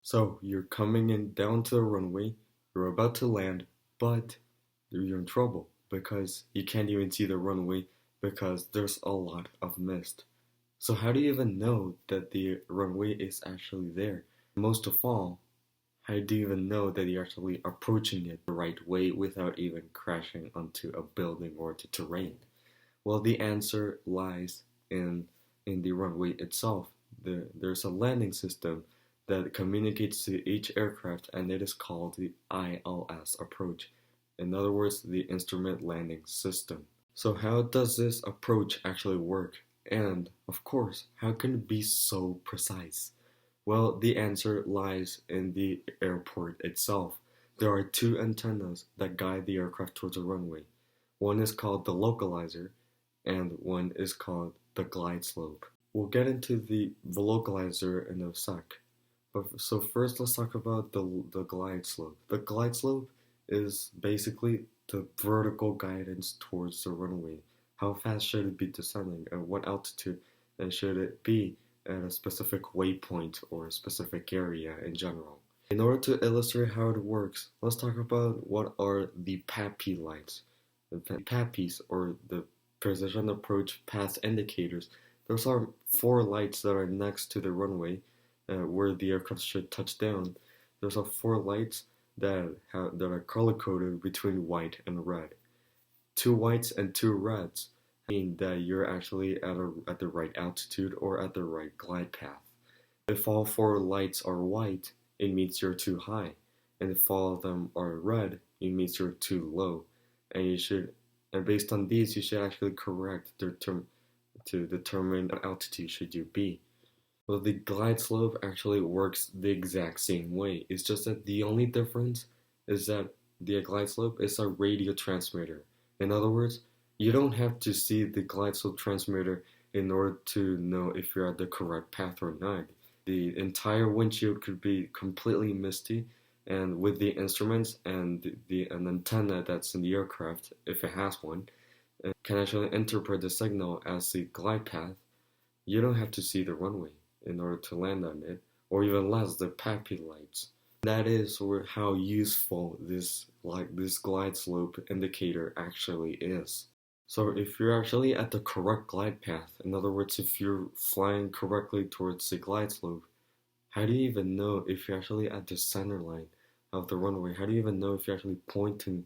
So you're coming in down to the runway, you're about to land, but you're in trouble because you can't even see the runway because there's a lot of mist. So how do you even know that the runway is actually there? Most of all, how do you even know that you're actually approaching it the right way without even crashing onto a building or to terrain? Well, the answer lies in the runway itself. There's a landing system that communicates to each aircraft, and it is called the ILS approach. In other words, the Instrument Landing System. So how does this approach actually work? And, of course, how can it be so precise? Well, the answer lies in the airport itself. There are two antennas that guide the aircraft towards the runway. One is called the localizer, and one is called the glide slope. We'll get into the localizer in a sec. So first let's talk about the glide slope. The glide slope is basically the vertical guidance towards the runway. How fast should it be descending? At what altitude should it be at a specific waypoint or a specific area in general? In order to illustrate how it works, let's talk about what are the PAPI lights. The PAPIs, or the Precision Approach Path Indicators, those are four lights that are next to the runway where the aircraft should touch down. Those are four lights that are color coded between white and red. Two whites and two reds mean that you're actually at the right altitude or at the right glide path. If all four lights are white, it means you're too high, and if all of them are red, it means you're too low. And based on these, you should actually correct to determine what altitude should you be. Well, the glide slope actually works the exact same way. It's just that the only difference is that the glide slope is a radio transmitter. In other words, you don't have to see the glide slope transmitter in order to know if you're at the correct path or not. The entire windshield could be completely misty, and with the instruments and an antenna that's in the aircraft, if it has one, it can actually interpret the signal as the glide path. You don't have to see the runway in order to land on it, or even less the PAPI lights. That is how useful this glide slope indicator actually is. So if you're actually at the correct glide path, in other words, if you're flying correctly towards the glide slope, how do you even know if you're actually at the center line of the runway? How do you even know if you're actually pointing,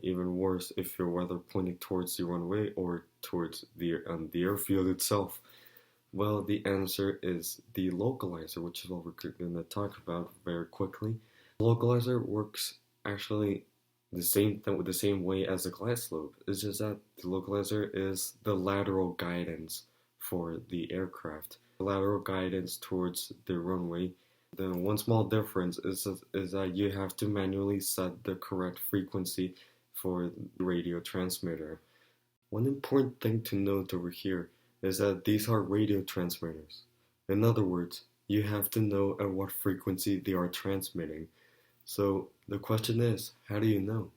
even worse, if you're whether pointing towards the runway or towards the airfield itself? Well, the answer is the localizer, which is what we're going to talk about very quickly. The localizer works actually the same way as the glide slope. It's just that the localizer is the lateral guidance for the aircraft, the lateral guidance towards the runway. The one small difference is that you have to manually set the correct frequency for the radio transmitter. One important thing to note over here is that these are radio transmitters. In other words, you have to know at what frequency they are transmitting. So the question is, how do you know?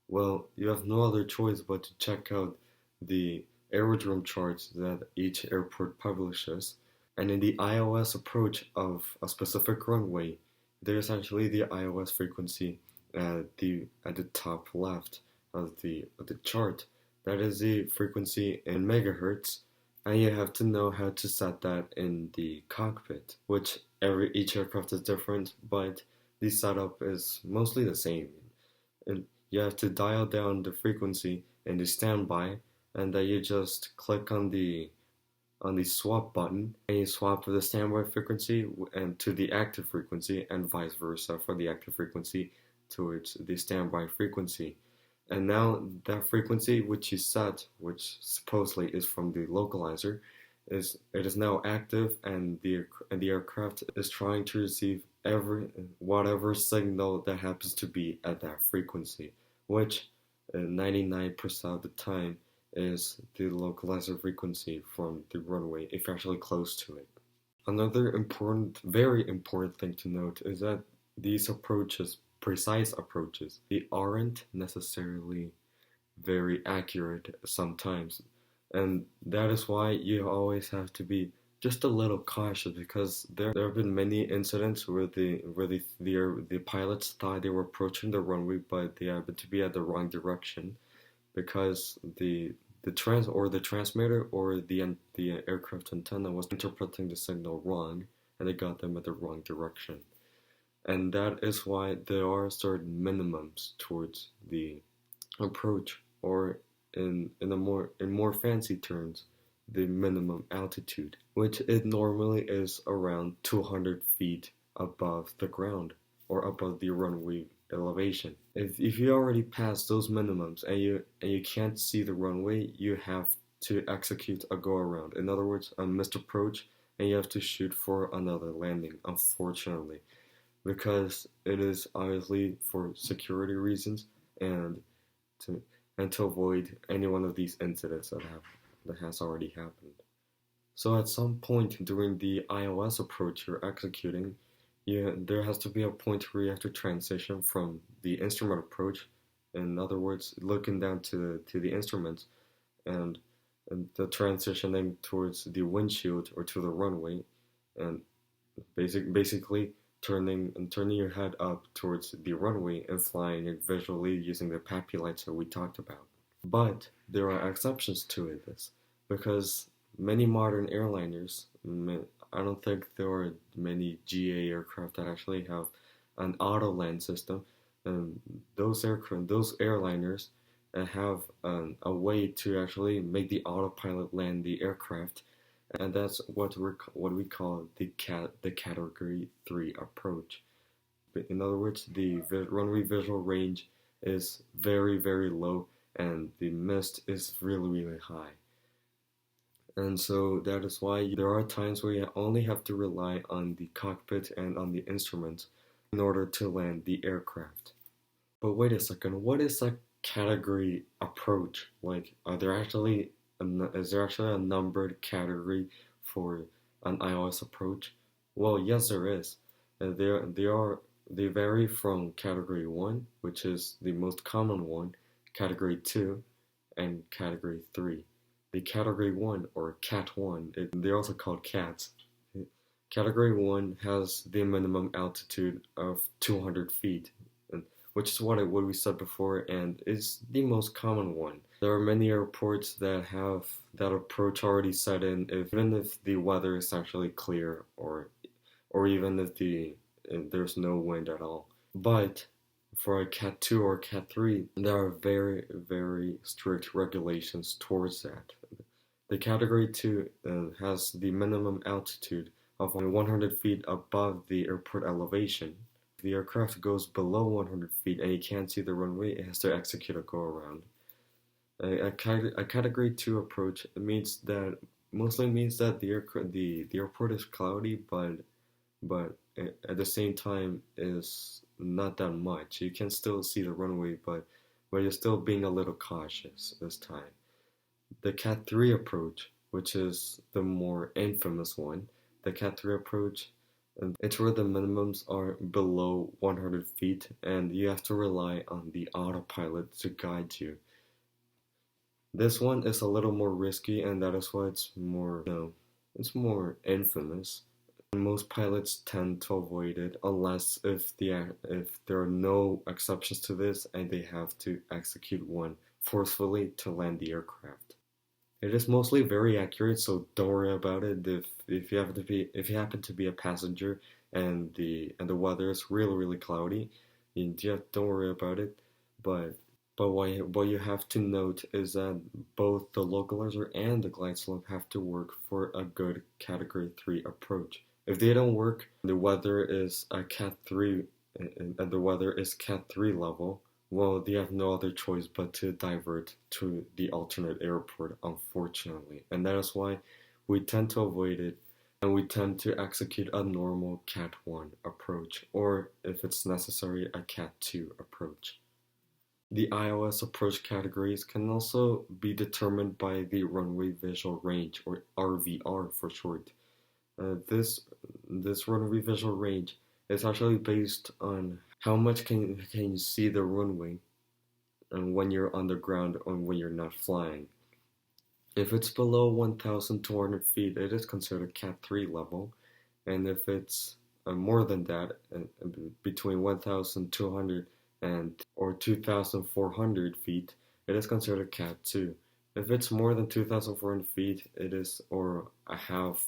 Well, you have no other choice but to check out the aerodrome charts that each airport publishes. And in the ILS approach of a specific runway, there's actually the ILS frequency at the top left of the chart. That is the frequency in megahertz, and you have to know how to set that in the cockpit, which each aircraft is different, but the setup is mostly the same. And you have to dial down the frequency in the standby, and then you just click on the swap button, and you swap the standby frequency and to the active frequency, and vice versa for the active frequency towards the standby frequency. And now that frequency which you set, which supposedly is from the localizer, it is now active, and the aircraft is trying to receive whatever signal that happens to be at that frequency, which 99% of the time is the localizer frequency from the runway if you're actually close to it. Another very important thing to note is that these precise approaches, they aren't necessarily very accurate sometimes, and that is why you always have to be just a little cautious because there have been many incidents where the pilots thought they were approaching the runway, but they happened to be at the wrong direction because the transmitter or the aircraft antenna was interpreting the signal wrong, and they got them at the wrong direction. And that is why there are certain minimums towards the approach, or in more fancy terms, the minimum altitude, which it normally is around 200 feet above the ground or above the runway elevation. If you already pass those minimums and you can't see the runway, you have to execute a go around. In other words, a missed approach, and you have to shoot for another landing, unfortunately, because it is obviously for security reasons and to to avoid any one of these incidents that has already happened. So at some point during the ILS approach you're executing, there has to be a point where you have to transition from the instrument approach, in other words, looking down to the instruments, and the transitioning towards the windshield or to the runway, and basically turning your head up towards the runway and flying it visually using the PAPI lights that we talked about. But there are exceptions to this because many modern airliners, I don't think there are many GA aircraft that actually have an auto land system, and those airliners have a way to actually make the autopilot land the aircraft, and that's what we call the Category 3 approach. In other words, the runway visual range is very, very low, and the mist is really, really high. And so that is why there are times where you only have to rely on the cockpit and on the instruments in order to land the aircraft. But wait a second, what is a category approach? Like, is there actually a numbered category for an ILS approach? Well, yes, there is. They vary from Category 1, which is the most common one, Category 2, and Category 3. The Category 1, or Cat 1, they're also called CATs. Category 1 has the minimum altitude of 200 feet, which is what we said before, and is the most common one. There are many airports that have that approach already set in, even if the weather is actually clear, or even if there's no wind at all. But for a Cat 2 or Cat 3, there are very, very strict regulations towards that. The Category 2 has the minimum altitude of 100 feet above the airport elevation. If the aircraft goes below 100 feet and you can't see the runway, it has to execute a go-around. A Category 2 approach mostly means that the airport is cloudy, but at the same time is not that much. You can still see the runway, but you're still being a little cautious this time. The Cat 3 approach, which is the more infamous one, the Cat 3 approach, it's where the minimums are below 100 feet, and you have to rely on the autopilot to guide you. This one is a little more risky, and that is why it's more infamous. Most pilots tend to avoid it unless if there are no exceptions to this and they have to execute one forcefully to land the aircraft. It is mostly very accurate, so don't worry about it. If you happen to be a passenger and the weather is really, really cloudy, don't worry about it. But what you have to note is that both the localizer and the glide slope have to work for a good Category 3 approach. If they don't work, the weather is a Cat 3 and the weather is Cat 3 level, well, they have no other choice but to divert to the alternate airport, unfortunately. And that is why we tend to avoid it, and we tend to execute a normal Cat 1 approach, or if it's necessary, a Cat 2 approach. The ILS approach categories can also be determined by the runway visual range, or RVR for short. This runway visual range is actually based on how much can you see the runway, and when you're on the ground and when you're not flying. If it's below 1,200 feet, it is considered Cat 3 level. And if it's more than that, between 1,200 and or 2,400 feet, it is considered Cat 2. If it's more than 2,400 feet, it is or a half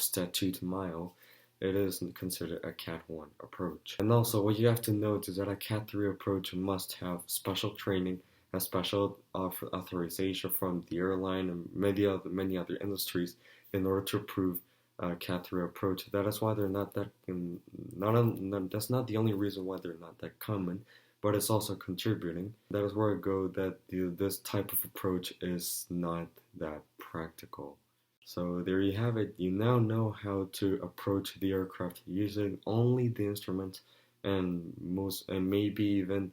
statute mile, it is considered a Cat 1 approach. And also, what you have to note is that a Cat 3 approach must have special training and special authorization from the airline and many other industries in order to approve Cat 3 approach. That is why they're not that that's not the only reason why they're not that common, but it's also contributing. That is where I go that this type of approach is not that practical. So there you have it. You now know how to approach the aircraft using only the instruments and maybe even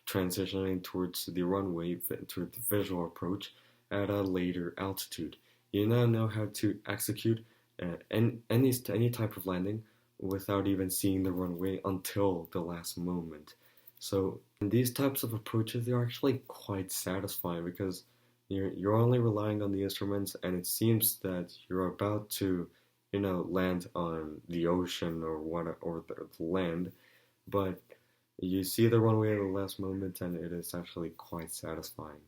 transitioning towards the runway towards the visual approach at a later altitude. You now know how to execute any type of landing without even seeing the runway until the last moment. So these types of approaches, they're actually quite satisfying because you're only relying on the instruments, and it seems that you're about to, land on the ocean or the land, but you see the runway at the last moment, and it is actually quite satisfying.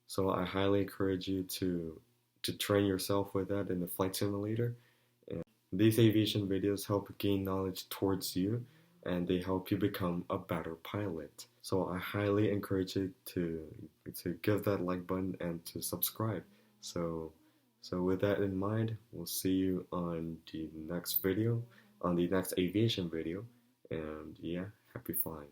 So I highly encourage you to train yourself with that in the flight simulator. And these aviation videos help gain knowledge towards you, and they help you become a better pilot. So I highly encourage you to give that like button and to subscribe. So with that in mind, we'll see you on the next video, on the next aviation video, and yeah, happy flying.